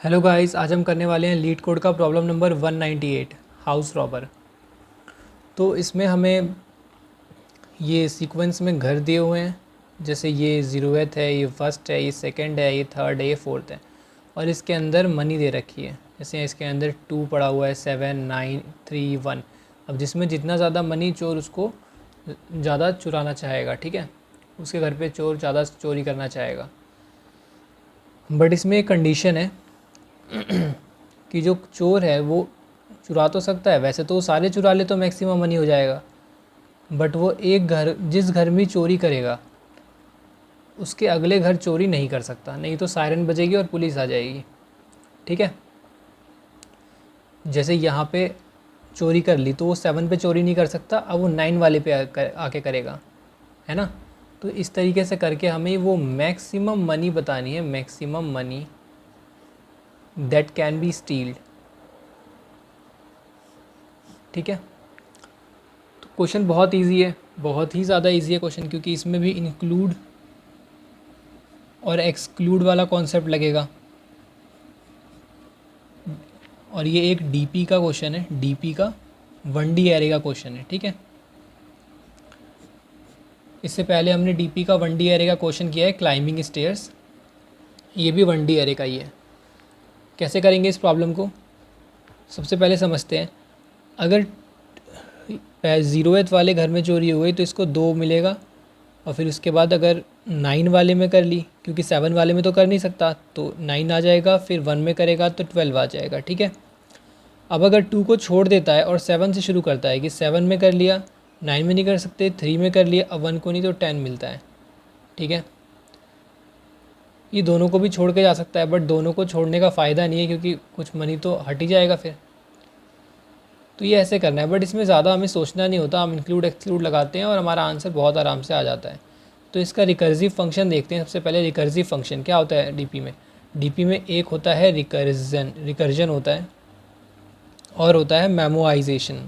Hello guys, आज हम करने वाले हैं लीड कोड का प्रॉब्लम नंबर 198 हाउस रॉबर। तो इसमें हमें ये सीक्वेंस में घर दिए हुए हैं, जैसे ये ज़ीरोथ है, ये फर्स्ट है, ये सेकंड है, ये थर्ड है, ये फोर्थ है। और इसके अंदर मनी दे रखी है, जैसे इसके अंदर 2 पड़ा हुआ है, 7, 9, 3, 1। अब जिसमें जितना ज़्यादा मनी चोर उसको ज़्यादा चुराना चाहेगा, ठीक है, उसके घर पे चोर ज़्यादा चोरी करना चाहेगा। बट इसमें एक कंडीशन है कि जो चोर है वो चुरा तो सकता है, वैसे तो वो सारे चुरा ले तो मैक्सिमम मनी हो जाएगा, बट वो एक घर, जिस घर में चोरी करेगा उसके अगले घर चोरी नहीं कर सकता, नहीं तो सायरन बजेगी और पुलिस आ जाएगी। ठीक है, जैसे यहाँ पे चोरी कर ली तो वो 7 पे चोरी नहीं कर सकता, अब वो 9 वाले पे आके करेगा, है ना। तो इस तरीके से करके हमें वो मैक्सिमम मनी बतानी है, maximum money that can be stealth. ठीक है, तो क्वेश्चन बहुत इजी है, बहुत ही ज़्यादा इजी है क्वेश्चन, क्योंकि इसमें भी इंक्लूड और एक्सक्लूड वाला कॉन्सेप्ट लगेगा। और ये एक डीपी का क्वेश्चन है, डीपी का 1D एरे का क्वेश्चन है। ठीक है, इससे पहले हमने डीपी का 1D एरे का क्वेश्चन किया है, क्लाइंबिंग स्टेयर्स। ये भी 1D एरे का ही है। कैसे करेंगे इस प्रॉब्लम को, सबसे पहले समझते हैं। अगर ज़ीरोथ वाले घर में चोरी हो गई तो इसको 2 मिलेगा, और फिर उसके बाद अगर 9 वाले में कर ली, क्योंकि 7 वाले में तो कर नहीं सकता, तो 9 आ जाएगा, फिर 1 में करेगा तो 12 आ जाएगा। ठीक है, अब अगर 2 को छोड़ देता है और 7 से शुरू करता है कि 7 में कर लिया, 9 में नहीं कर सकते, 3 में कर लिया, अब 1 को नहीं तो 10 मिलता है। ठीक है, ये दोनों को भी छोड़ के जा सकता है, बट दोनों को छोड़ने का फ़ायदा नहीं है, क्योंकि कुछ मनी तो हट ही जाएगा फिर। तो ये ऐसे करना है, बट इसमें ज़्यादा हमें सोचना नहीं होता, हम इंक्लूड एक्सक्लूड लगाते हैं और हमारा आंसर बहुत आराम से आ जाता है। तो इसका रिकर्सिव फंक्शन देखते हैं। सबसे पहले रिकर्सिव फंक्शन क्या होता है डीपी में। डीपी में एक होता है रिकर्जन होता है, और होता है मेमोआइजेशन।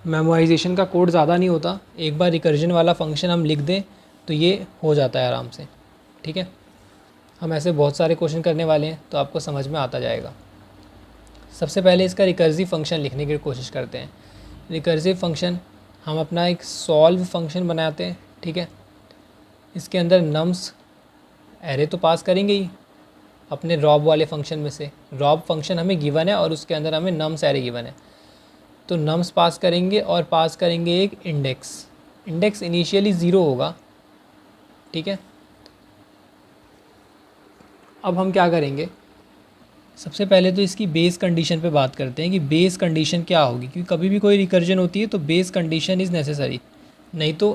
मेमोआइजेशन का कोड ज़्यादा नहीं होता, एक बार रिकर्जन वाला फंक्शन हम लिख दें तो ये हो जाता है आराम से। ठीक है, हम ऐसे बहुत सारे क्वेश्चन करने वाले हैं तो आपको समझ में आता जाएगा। सबसे पहले इसका रिकर्सिव फंक्शन लिखने की कोशिश करते हैं। रिकर्सिव फंक्शन हम अपना एक सॉल्व फंक्शन बनाते हैं। ठीक है, इसके अंदर नम्स एरे तो पास करेंगे ही अपने रॉब वाले फंक्शन में से। रॉब फंक्शन हमें गिवन है और उसके अंदर हमें नम्स एरे गिवन है, तो नम्स पास करेंगे और पास करेंगे एक इंडेक्स। इंडेक्स इनिशियली 0 होगा। ठीक है, अब हम क्या करेंगे, सबसे पहले तो इसकी बेस कंडीशन पे बात करते हैं कि बेस कंडीशन क्या होगी, क्योंकि कभी भी कोई रिकर्जन होती है तो बेस कंडीशन इज़ नेसेसरी, नहीं तो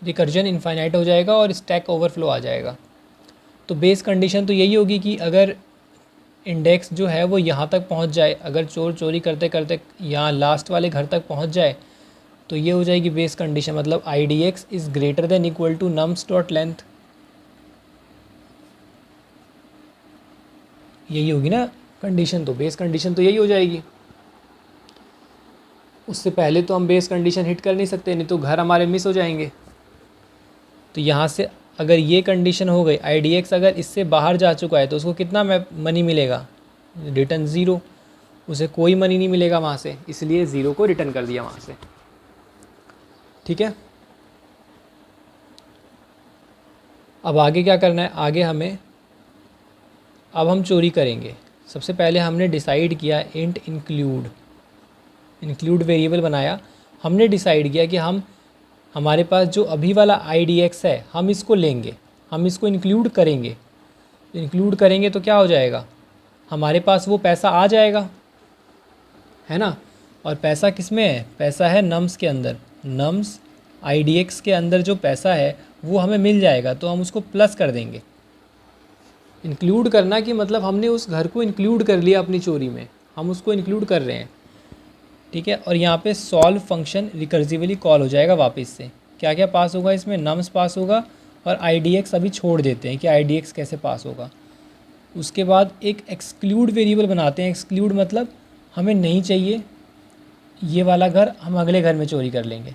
रिकर्जन इनफाइनाइट हो जाएगा और स्टैक ओवरफ्लो आ जाएगा। तो बेस कंडीशन तो यही होगी कि अगर इंडेक्स जो है वो यहाँ तक पहुँच जाए, अगर चोर चोरी करते करते यहाँ लास्ट वाले घर तक पहुँच जाए, तो ये हो जाएगी बेस कंडीशन, मतलब IDX is greater than equal to nums dot length. यही होगी ना कंडीशन, तो बेस कंडीशन तो यही हो जाएगी। उससे पहले तो हम बेस कंडीशन हिट कर नहीं सकते, नहीं तो घर हमारे मिस हो जाएंगे। तो यहाँ से अगर ये कंडीशन हो गई, IDX अगर इससे बाहर जा चुका है तो उसको कितना मनी मिलेगा, रिटर्न 0, उसे कोई मनी नहीं मिलेगा वहाँ से, इसलिए 0 को रिटर्न कर दिया वहाँ से। ठीक है, अब आगे क्या करना है, आगे हमें, अब हम चोरी करेंगे। सबसे पहले हमने डिसाइड किया इंट इंक्लूड वेरिएबल बनाया। हमने डिसाइड किया कि हम, हमारे पास जो अभी वाला IDX है हम इसको लेंगे, हम इसको इंक्लूड करेंगे। इंक्लूड करेंगे तो क्या हो जाएगा, हमारे पास वो पैसा आ जाएगा, है ना। और पैसा किस में है, पैसा है नम्स के अंदर। नम्स IDX के अंदर जो पैसा है वो हमें मिल जाएगा, तो हम उसको प्लस कर देंगे। इंक्लूड करना कि मतलब हमने उस घर को इंक्लूड कर लिया अपनी चोरी में, हम उसको इंक्लूड कर रहे हैं। ठीक है, और यहाँ पे सॉल्व फंक्शन रिकर्सिवली कॉल हो जाएगा वापस से। क्या क्या पास होगा इसमें, नम्स पास होगा, और IDX अभी छोड़ देते हैं कि IDX कैसे पास होगा। उसके बाद एक एक्सक्लूड वेरिएबल बनाते हैं। एक्सक्लूड मतलब हमें नहीं चाहिए ये वाला घर, हम अगले घर में चोरी कर लेंगे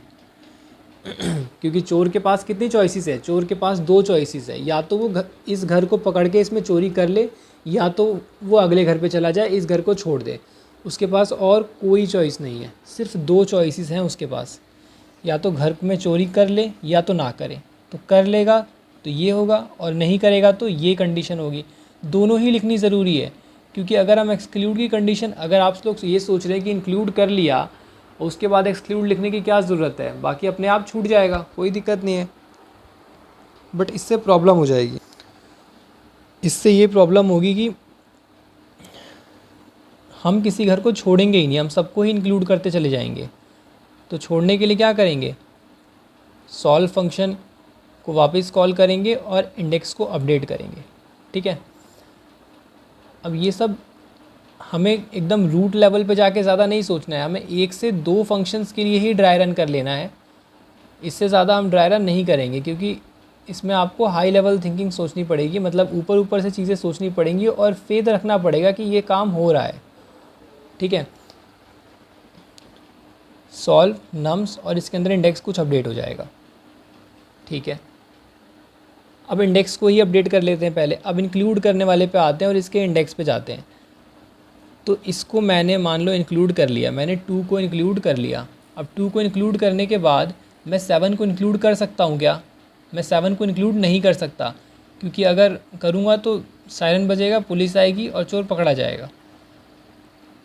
क्योंकि चोर के पास कितनी चॉइसेस है, चोर के पास 2 चॉइसेस है, या तो वो इस घर को पकड़ के इसमें चोरी कर ले, या तो वो अगले घर पे चला जाए, इस घर को छोड़ दे। उसके पास और कोई चॉइस नहीं है, सिर्फ 2 चॉइसेस हैं उसके पास, या तो घर में चोरी कर ले या तो ना करे। तो कर लेगा तो ये होगा, और नहीं करेगा तो ये कंडीशन होगी। दोनों ही लिखनी ज़रूरी है, क्योंकि अगर हम एक्सक्लूड की कंडीशन, अगर आप लोग ये सोच रहे हैं कि इंक्लूड कर लिया और उसके बाद एक्सक्लूड लिखने की क्या ज़रूरत है, बाकी अपने आप छूट जाएगा, कोई दिक्कत नहीं है। बट इससे प्रॉब्लम हो जाएगी, इससे ये प्रॉब्लम होगी कि हम किसी घर को छोड़ेंगे ही नहीं, हम सबको ही इंक्लूड करते चले जाएंगे। तो छोड़ने के लिए क्या करेंगे, सॉल्व फंक्शन को वापस कॉल करेंगे और इंडेक्स को अपडेट करेंगे। ठीक है, अब ये सब हमें एकदम रूट लेवल पे जाके ज़्यादा नहीं सोचना है, हमें 1 से 2 फंक्शंस के लिए ही ड्राई रन कर लेना है। इससे ज़्यादा हम ड्राई रन नहीं करेंगे, क्योंकि इसमें आपको हाई लेवल थिंकिंग सोचनी पड़ेगी, मतलब ऊपर ऊपर से चीज़ें सोचनी पड़ेंगी और फेथ रखना पड़ेगा कि ये काम हो रहा है। ठीक है, सॉल्व नम्स और इसके अंदर इंडेक्स कुछ अपडेट हो जाएगा। ठीक है, अब इंडेक्स को ही अपडेट कर लेते हैं पहले। अब इंक्लूड करने वाले पे आते हैं और इसके इंडेक्स पे जाते हैं। तो इसको मैंने मान लो इंक्लूड कर लिया, मैंने 2 को इंक्लूड कर लिया। अब 2 को इंक्लूड करने के बाद मैं 7 को इंक्लूड कर सकता हूँ क्या? मैं 7 को इंक्लूड नहीं कर सकता, क्योंकि अगर करूँगा तो सायरन बजेगा, पुलिस आएगी और चोर पकड़ा जाएगा।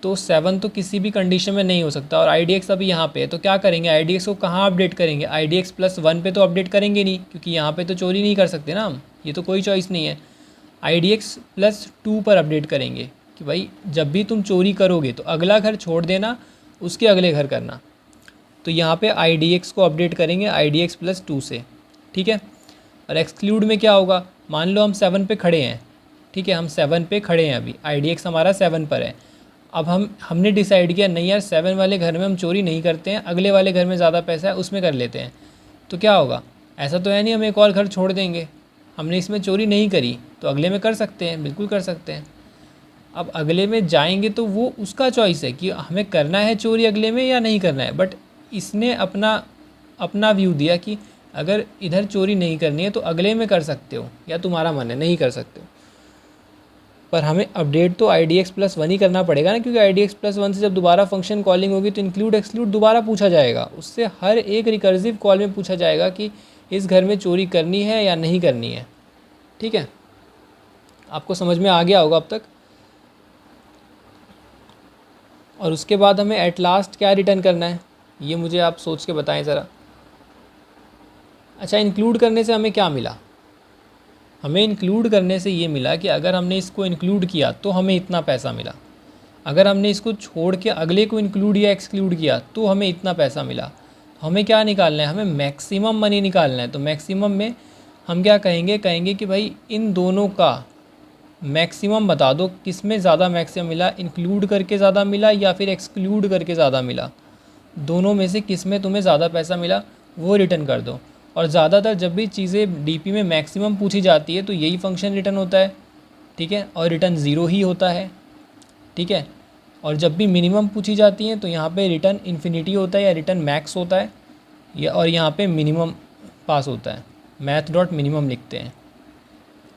तो 7 तो किसी भी कंडीशन में नहीं हो सकता। और IDX अभी यहाँ पे है, तो क्या करेंगे, IDX को कहाँ अपडेट करेंगे? IDX +1 पे तो अपडेट करेंगे नहीं, क्योंकि यहाँ पे तो चोरी नहीं कर सकते ना हम, ये तो कोई चॉइस नहीं है। IDX +2 पर अपडेट करेंगे कि भाई जब भी तुम चोरी करोगे तो अगला घर छोड़ देना, उसके अगले घर करना। तो यहाँ पे IDX को अपडेट करेंगे IDX +2 से। ठीक है, और एक्सक्लूड में क्या होगा, मान लो हम 7 पे खड़े हैं। ठीक है, हम 7 पे खड़े हैं, अभी IDX हमारा 7 पर है। अब हमने डिसाइड किया नहीं यार 7 वाले घर में हम चोरी नहीं करते हैं, अगले वाले घर में ज़्यादा पैसा है उसमें कर लेते हैं। तो क्या होगा, ऐसा तो है नहीं हम एक और घर छोड़ देंगे, हमने इसमें चोरी नहीं करी तो अगले में कर सकते हैं, बिल्कुल कर सकते हैं। अब अगले में जाएंगे तो वो उसका चॉइस है कि हमें करना है चोरी अगले में या नहीं करना है। बट इसने अपना व्यू दिया कि अगर इधर चोरी नहीं करनी है तो अगले में कर सकते हो, या तुम्हारा मन है नहीं कर सकते हो। पर हमें अपडेट तो IDX +1 ही करना पड़ेगा ना, क्योंकि IDX +1 से जब दोबारा फंक्शन कॉलिंग होगी तो इंक्लूड एक्सक्लूड दोबारा पूछा जाएगा। उससे हर एक रिकर्सिव कॉल में पूछा जाएगा कि इस घर में चोरी करनी है या नहीं करनी है। ठीक है, आपको समझ में आ गया होगा अब तक। और उसके बाद हमें एट लास्ट क्या रिटर्न करना है, ये मुझे आप सोच के बताएं ज़रा। अच्छा, इंक्लूड करने से हमें क्या मिला? हमें इंक्लूड करने से ये मिला कि अगर हमने इसको इंक्लूड किया तो हमें इतना पैसा मिला, अगर हमने इसको छोड़ के अगले को इंक्लूड या एक्सक्लूड किया तो हमें इतना पैसा मिला। हमें क्या निकालना है, हमें मैक्सिमम मनी निकालना है। तो मैक्सिमम में हम क्या कहेंगे कि भाई इन दोनों का मैक्सिमम बता दो, किस में ज़्यादा मैक्सिमम मिला, इंक्लूड करके ज़्यादा मिला या फिर एक्सक्लूड करके ज़्यादा मिला। दोनों में से किस में तुम्हें ज़्यादा पैसा मिला वो रिटर्न कर दो। और ज़्यादातर जब भी चीज़ें DP में मैक्सिमम पूछी जाती है तो यही फंक्शन रिटर्न होता है। ठीक है, और रिटर्न 0 ही होता है। ठीक है, और जब भी मिनिमम पूछी जाती हैं तो यहाँ पे रिटर्न इन्फिनिटी होता है या रिटर्न मैक्स होता है, या और यहाँ पे मिनिमम पास होता है, math.minimum लिखते हैं।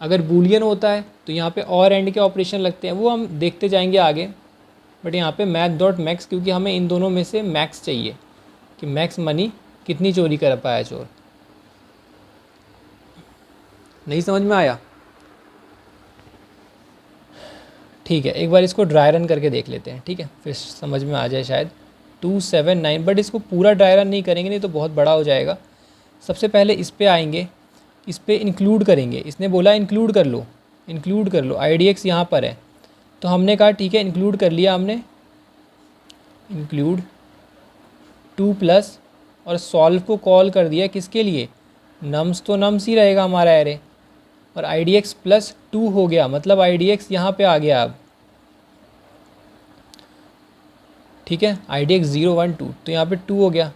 अगर बूलियन होता है तो यहाँ पे और एंड के ऑपरेशन लगते हैं, वो हम देखते जाएंगे आगे। बट यहाँ पे math.max, क्योंकि हमें इन दोनों में से मैक्स चाहिए कि मैक्स मनी कितनी चोरी कर पाया चोर। नहीं समझ में आया? ठीक है, एक बार इसको ड्राई रन करके देख लेते हैं। ठीक है, फिर समझ में आ जाए शायद। 279, बट इसको पूरा ड्राई रन नहीं करेंगे, नहीं तो बहुत बड़ा हो जाएगा। सबसे पहले इस पे आएंगे, इस पे इंक्लूड करेंगे। इसने बोला इंक्लूड कर लो, इंक्लूड कर लो, IDX यहाँ पर है। तो हमने कहा ठीक है इंक्लूड कर लिया हमने, इंक्लूड 2+ और सॉल्व को कॉल कर दिया किसके लिए, नम्स तो नम्स ही रहेगा हमारा एरे, और IDX +2 हो गया, मतलब IDX यहाँ पे आ गया अब। ठीक है, IDX 0 1 2 तो यहाँ पे 2 हो गया।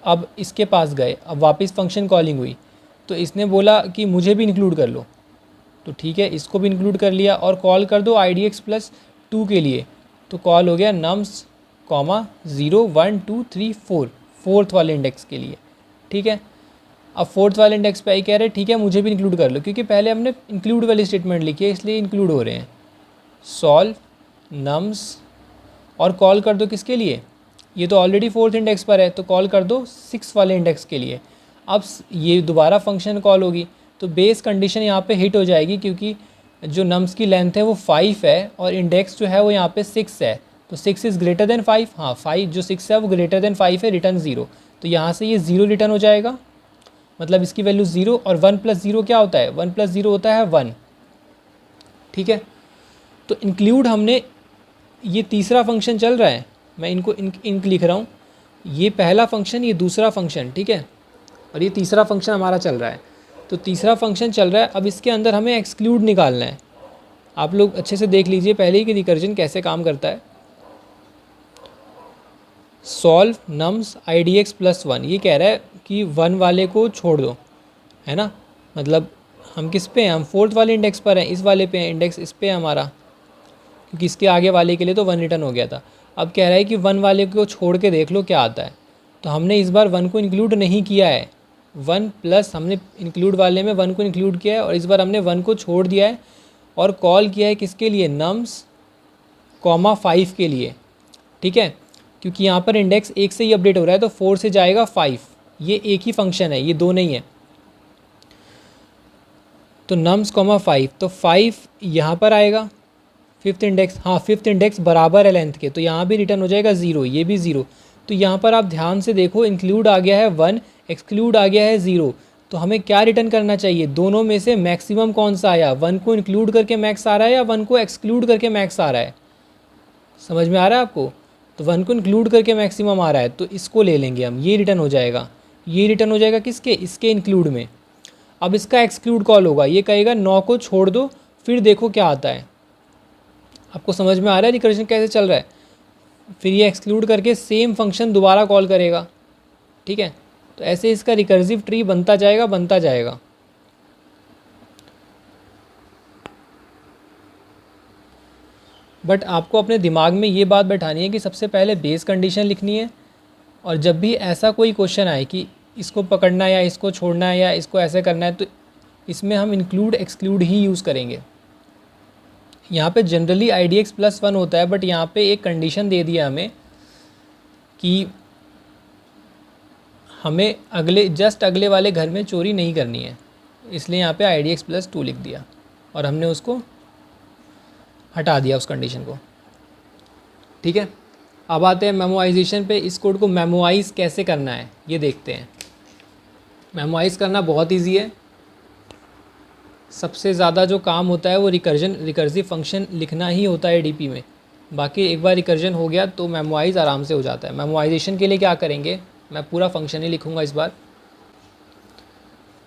अब इसके पास गए, अब वापस फंक्शन कॉलिंग हुई तो इसने बोला कि मुझे भी इंक्लूड कर लो। तो ठीक है, इसको भी इंक्लूड कर लिया और कॉल कर दो IDX +2 के लिए। तो कॉल हो गया नम्स, 0 1 2 3 4 फोर्थ वाले इंडेक्स के लिए, ठीक है। अब फोर्थ वाले इंडेक्स पे आई कह रहे हैं ठीक है मुझे भी इंक्लूड कर लो, क्योंकि पहले हमने इंक्लूड वाली स्टेटमेंट लिखी है इसलिए इंक्लूड हो रहे हैं। सॉल्व नम्स और कॉल कर दो किसके लिए, ये तो ऑलरेडी फोर्थ इंडेक्स पर है तो कॉल कर दो 6 वाले इंडेक्स के लिए। अब ये दोबारा फंक्शन कॉल होगी तो बेस कंडीशन यहाँ पे हिट हो जाएगी, क्योंकि जो नम्स की लेंथ है वो 5 है और इंडेक्स जो है वो यहाँ पे 6 है, तो 6 इज़ ग्रेटर देन 5। हाँ 5 जो 6 है वो ग्रेटर देन 5 है, रिटर्न 0, तो यहाँ से ये 0 रिटर्न हो जाएगा, मतलब इसकी वैल्यू 0। और 1 + 0 क्या होता है, 1 + 0 होता है 1, ठीक है। तो इंक्लूड हमने, ये तीसरा फंक्शन चल रहा है, मैं इनको इंक लिख रहा हूँ, ये पहला फंक्शन ये दूसरा फंक्शन, ठीक है, और ये तीसरा फंक्शन हमारा चल रहा है। तो तीसरा फंक्शन चल रहा है, अब इसके अंदर हमें एक्सक्लूड निकालना है। आप लोग अच्छे से देख लीजिए पहले ही कि रिकर्जन कैसे काम करता है। सॉल्व नम्स IDX + 1, ये कह रहा है कि 1 वाले को छोड़ दो, है ना, मतलब हम किस पे हैं, हम फोर्थ वाले इंडेक्स पर हैं, इस वाले पे हैं, इंडेक्स इस पे है हमारा, क्योंकि इसके आगे वाले के लिए तो 1 रिटर्न हो गया था। अब कह रहा है कि 1 वाले को छोड़ के देख लो क्या आता है, तो हमने इस बार 1 को इंक्लूड नहीं किया है, 1 प्लस हमने इंक्लूड वाले में 1 को इंक्लूड किया है और इस बार हमने 1 को छोड़ दिया है और कॉल किया है किसके लिए, नम्स, 5 के लिए, ठीक है, क्योंकि यहाँ पर इंडेक्स 1 से ही अपडेट हो रहा है तो 4 से जाएगा 5, ये एक ही फंक्शन है, ये दो नहीं है। तो नम्स 5, तो 5 यहाँ पर आएगा, फिफ्थ इंडेक्स, हाँ फिफ्थ इंडेक्स बराबर है लेंथ के, तो यहाँ भी रिटर्न हो जाएगा 0, ये भी 0। तो यहाँ पर आप ध्यान से देखो, इंक्लूड आ गया है 1, एक्सक्लूड आ गया है 0, तो हमें क्या रिटर्न करना चाहिए, दोनों में से मैक्सिमम कौन सा आया, 1 को इंक्लूड करके मैक्स आ रहा है या 1 को एक्सक्लूड करके मैक्स आ रहा है, समझ में आ रहा है आपको। तो 1 को इंक्लूड करके मैक्सिमम आ रहा है तो इसको ले लेंगे हम, ये रिटर्न हो जाएगा, ये रिटर्न हो जाएगा किसके, इसके इंक्लूड में। अब इसका एक्सक्लूड कॉल होगा, ये कहेगा 9 को छोड़ दो, फिर देखो क्या आता है। आपको समझ में आ रहा है रिकर्जन कैसे चल रहा है। फिर ये एक्सक्लूड करके सेम फंक्शन दोबारा कॉल करेगा, ठीक है। तो ऐसे इसका रिकर्सिव ट्री बनता जाएगा बनता जाएगा। बट आपको अपने दिमाग में ये बात बैठानी है कि सबसे पहले बेस कंडीशन लिखनी है, और जब भी ऐसा कोई क्वेश्चन आए कि इसको पकड़ना है या इसको छोड़ना है या इसको ऐसे करना है, तो इसमें हम इंक्लूड एक्सक्लूड ही यूज़ करेंगे। यहाँ पे जनरली IDX + 1 होता है, बट यहाँ पे एक कंडीशन दे दिया हमें कि हमें जस्ट अगले वाले घर में चोरी नहीं करनी है, इसलिए यहाँ पे IDX + 2 लिख दिया और हमने उसको हटा दिया उस कंडीशन को, ठीक है। अब आते हैं मेमोराइजेशन पे। इस कोड को मेमोराइज़ कैसे करना है ये देखते हैं। मेमोराइज़ करना बहुत ईजी है, सबसे ज़्यादा जो काम होता है वो रिकर्सिव फंक्शन लिखना ही होता है DP में। बाकी एक बार रिकर्जन हो गया तो मेमोराइज़ आराम से हो जाता है। मेमोराइजेशन के लिए क्या करेंगे, मैं पूरा फंक्शन ही लिखूँगा इस बार।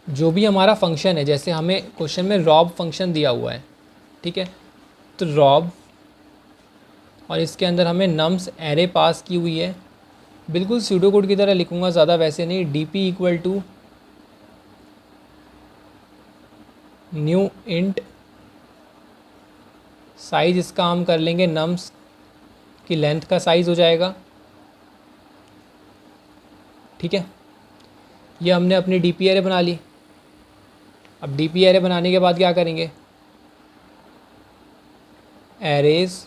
जो भी हमारा फंक्शन है, जैसे हमें क्वेश्चन में रॉब फंक्शन दिया हुआ है, ठीक है, तो रॉब, और इसके अंदर हमें नम्स एरे पास की हुई है, बिल्कुल सूडो कोड की तरह लिखूँगा, ज़्यादा वैसे नहीं। DP = न्यू इंट साइज़, इसका हम कर लेंगे नम्स की लेंथ का साइज़ हो जाएगा, ठीक है। ये हमने अपनी DP एरे बना ली। अब DP एरे बनाने के बाद क्या करेंगे, एरेज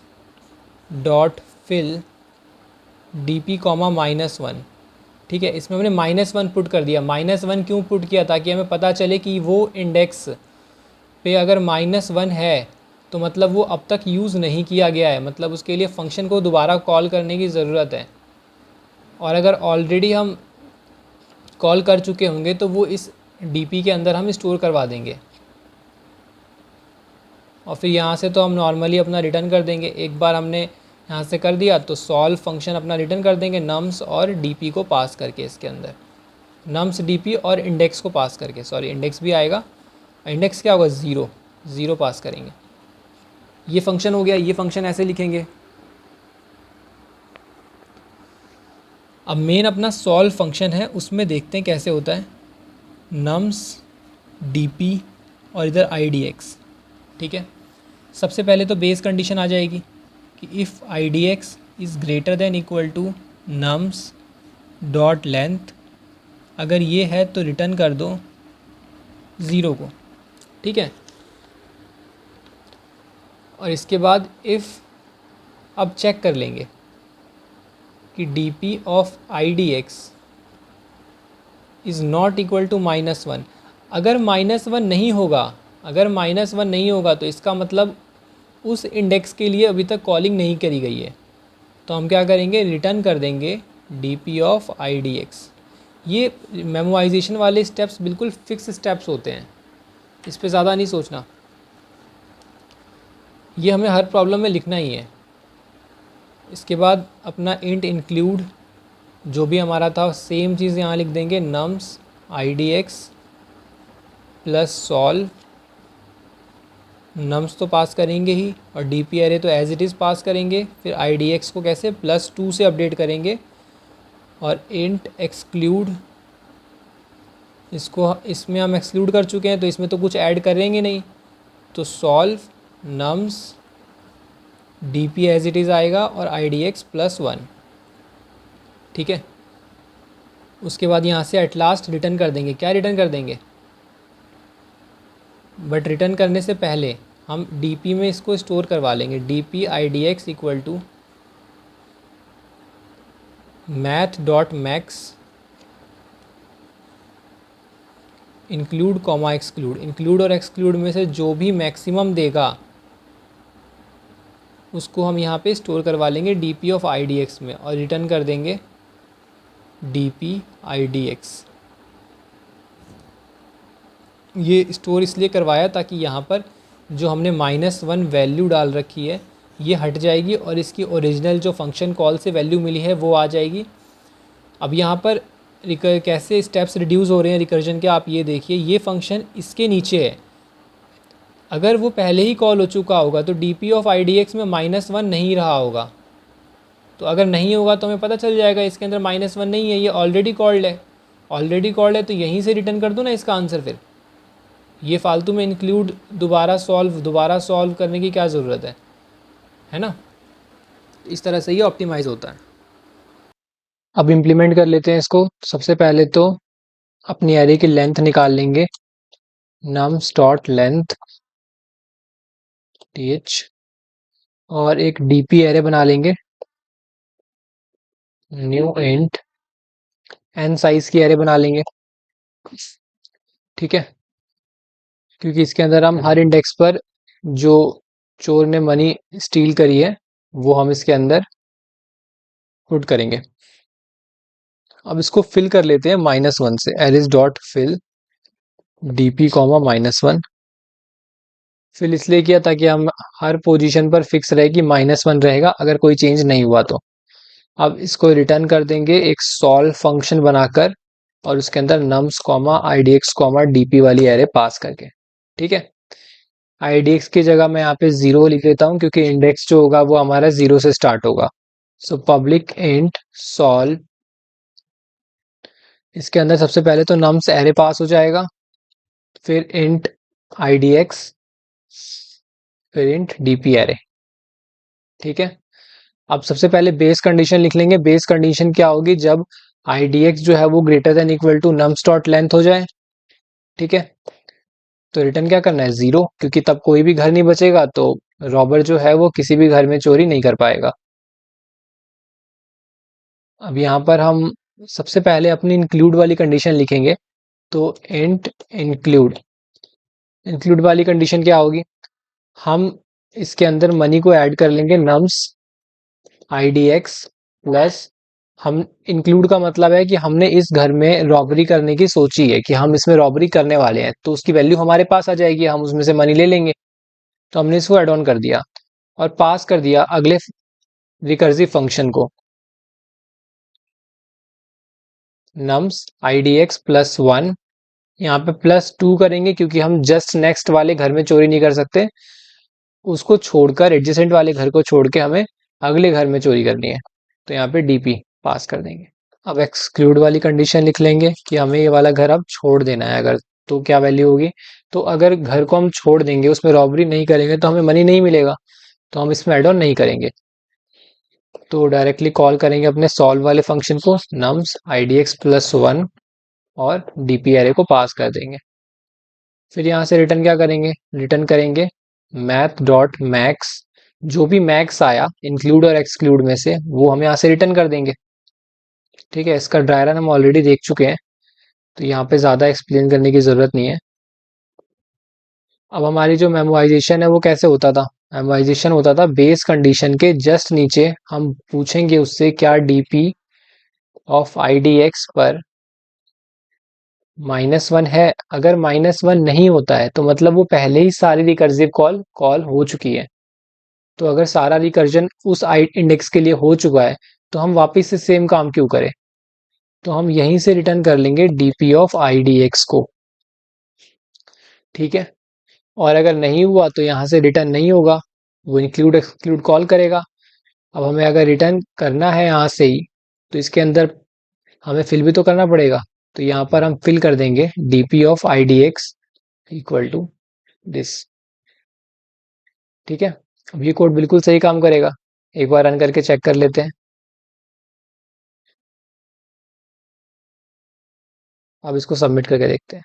डॉट फिल DP, -1, ठीक है। इसमें हमने -1 पुट कर दिया। -1 क्यों पुट किया, ताकि हमें पता चले कि वो इंडेक्स पे अगर -1 है तो मतलब वो अब तक यूज़ नहीं किया गया है, मतलब उसके लिए फ़ंक्शन को दोबारा कॉल करने की ज़रूरत है। और अगर ऑलरेडी हम कॉल कर चुके होंगे तो वो इस DP के अंदर हम स्टोर करवा देंगे, और फिर यहाँ से तो हम नॉर्मली अपना रिटर्न कर देंगे। एक बार हमने यहाँ से कर दिया तो सॉल्व फंक्शन अपना रिटर्न कर देंगे नम्स और DP को पास करके, इसके अंदर नम्स DP और इंडेक्स को पास करके, सॉरी इंडेक्स भी आएगा, इंडेक्स क्या होगा 0 पास करेंगे। ये फंक्शन हो गया, ये फंक्शन ऐसे लिखेंगे। अब मेन अपना सॉल्व फंक्शन है, उसमें देखते हैं कैसे होता है। नम्स DP और इधर IDX, ठीक है। सबसे पहले तो बेस कंडीशन आ जाएगी कि if IDX is greater than equal to nums dot length, अगर ये है तो रिटर्न कर दो 0 को, ठीक है। और इसके बाद इफ़, अब चेक कर लेंगे कि D P of I D X is not equal to -1। अगर -1 नहीं होगा, अगर -1 नहीं होगा तो इसका मतलब उस इंडेक्स के लिए अभी तक कॉलिंग नहीं करी गई है। तो हम क्या करेंगे, रिटर्न कर देंगे D P of I D x. ये मेमोराइजेशन वाले स्टेप्स बिल्कुल फिक्स स्टेप्स होते हैं, इस पे ज़्यादा नहीं सोचना, ये हमें हर प्रॉब्लम में लिखना ही है। इसके बाद अपना इंट इंक्लूड जो भी हमारा था सेम चीज़ यहाँ लिख देंगे, नम्स आई D x plus solve, nums तो पास करेंगे ही और डी पी एरे तो एज इट इज़ पास करेंगे। फिर आई डी एक्स को कैसे +2 से अपडेट करेंगे और इंट एक्सक्लूड, इसको इसमें हम एक्सक्लूड कर चुके हैं तो इसमें तो कुछ ऐड करेंगे नहीं, तो solve nums D P as it is आएगा और आई डी एक्स +1, ठीक है। उसके बाद यहाँ से एट लास्ट रिटर्न कर देंगे, क्या रिटर्न कर देंगे, बट रिटर्न करने से पहले हम डी पी में इसको स्टोर करवा लेंगे, D P I D X equal to math dot max include comma exclude, include और एक्सक्लूड में से जो भी मैक्सिमम देगा उसको हम यहाँ पे स्टोर करवा लेंगे D P of I D x में और रिटर्न कर देंगे D P I D x. ये स्टोर इसलिए करवाया ताकि यहाँ पर जो हमने -1 वैल्यू डाल रखी है ये हट जाएगी और इसकी ओरिजिनल जो फंक्शन कॉल से वैल्यू मिली है वो आ जाएगी। अब यहाँ पर कैसे स्टेप्स रिड्यूस हो रहे हैं रिकर्जन के, आप ये देखिए, ये फंक्शन इसके नीचे है। अगर वो पहले ही कॉल हो चुका होगा तो D P of I D x में -1 नहीं रहा होगा, तो अगर नहीं होगा तो हमें पता चल जाएगा इसके अंदर -1 नहीं है, ये ऑलरेडी कॉल्ड है, ऑलरेडी कॉल्ड है तो यहीं से रिटर्न कर दो ना इसका आंसर। फिर ये फालतू में इंक्लूड दोबारा सॉल्व करने की क्या ज़रूरत है ना। इस तरह से ये ऑप्टिमाइज़ होता है। अब इम्प्लीमेंट कर लेते हैं इसको। सबसे पहले तो अपनी एरे की लेंथ निकाल लेंगे, नम्स डॉट लेंथ th, और एक डीपी एरे बना लेंगे, न्यू इंट n साइज की एरे बना लेंगे, ठीक है। क्योंकि इसके अंदर हम हर इंडेक्स पर जो चोर ने मनी स्टील करी है वो हम इसके अंदर पुट करेंगे। अब इसको फिल कर लेते हैं -1 से, arrays dot fill DP comma -1। Fill इसलिए किया ताकि हम हर पोजीशन पर फिक्स रहे कि -1 रहेगा अगर कोई चेंज नहीं हुआ तो। अब इसको रिटर्न कर देंगे एक सॉल्व फंक्शन बनाकर और उसके अंदर नम्स कॉमा आई डी एक्स कॉमा डीपी वाली एरे पास करके, ठीक है। आई डी एक्स की जगह मैं यहाँ पे 0 लिख लेता हूँ क्योंकि इंडेक्स जो होगा वो हमारा 0 से स्टार्ट होगा। सो पब्लिक इंट सॉल्व, इसके अंदर सबसे पहले तो नम्स एरे पास हो जाएगा, फिर इंट आई डी एक्स, फिर इंट डीपी एरे, ठीक है। अब सबसे पहले बेस कंडीशन लिख लेंगे। बेस कंडीशन क्या होगी, जब आई डी एक्स जो है वो greater than equal to nums dot length हो जाए, ठीक है। तो रिटर्न क्या करना है, 0, क्योंकि तब कोई भी घर नहीं बचेगा तो रॉबर जो है वो किसी भी घर में चोरी नहीं कर पाएगा। अब यहाँ पर हम सबसे पहले अपनी इंक्लूड वाली कंडीशन लिखेंगे, तो इंट इंक्लूड, इंक्लूड वाली कंडीशन क्या होगी, हम इसके अंदर मनी को ऐड कर लेंगे नम्स आई डी एक्स प्लस, हम इंक्लूड का मतलब है कि हमने इस घर में रॉबरी करने की सोची है कि हम इसमें रॉबरी करने वाले हैं, तो उसकी वैल्यू हमारे पास आ जाएगी, हम उसमें से मनी ले लेंगे। तो हमने इसको ऐड ऑन कर दिया और पास कर दिया अगले रिकर्सिव फंक्शन को, नम्स आई डी एक्स +1, यहाँ पे +2 करेंगे क्योंकि हम जस्ट नेक्स्ट वाले घर में चोरी नहीं कर सकते, उसको छोड़कर एडजेसेंट वाले घर को छोड़ के हमें अगले घर में चोरी करनी है, तो यहाँ पे डीपी पास कर देंगे। अब एक्सक्लूड वाली कंडीशन लिख लेंगे कि हमें ये वाला घर अब छोड़ देना है, अगर तो क्या वैल्यू होगी, तो अगर घर को हम छोड़ देंगे उसमें रॉबरी नहीं करेंगे तो हमें मनी नहीं मिलेगा, तो हम इसमें एड ऑन नहीं करेंगे। तो डायरेक्टली कॉल करेंगे अपने सॉल्व वाले फंक्शन को, नम्स idx प्लस वन, और डीपी एरे को पास कर देंगे। फिर यहाँ से रिटर्न क्या करेंगे, रिटर्न करेंगे मैथ डॉट मैक्स, जो भी मैक्स आया इंक्लूड और एक्सक्लूड में से वो हम यहाँ से रिटर्न कर देंगे। ठीक है, इसका ड्राई रन हम ऑलरेडी देख चुके हैं, तो यहाँ पे ज़्यादा एक्सप्लेन करने की ज़रूरत नहीं है। अब हमारी जो मेमोराइजेशन है वो कैसे होता था, मेमोराइजेशन होता था बेस कंडीशन के जस्ट नीचे हम पूछेंगे उससे क्या DP of I D x पर -1 है। अगर -1 नहीं होता है तो मतलब वो पहले ही सारी रिकर्सिव कॉल कॉल हो चुकी है। तो अगर सारा रिकर्जन उस आई इंडेक्स के लिए हो चुका है तो हम वापस से सेम काम क्यों करें। तो हम यहीं से रिटर्न कर लेंगे DP of I D x को। ठीक है, और अगर नहीं हुआ तो यहाँ से रिटर्न नहीं होगा, वो इंक्लूड एक्सक्लूड कॉल करेगा। अब हमें अगर रिटर्न करना है यहाँ से ही, तो इसके अंदर हमें फिल भी तो करना पड़ेगा। तो यहाँ पर हम फिल कर देंगे DP of I D X equal to this. ठीक है, अब ये कोड बिल्कुल सही काम करेगा, एक बार रन करके चेक कर लेते हैं। अब इसको सबमिट करके देखते हैं।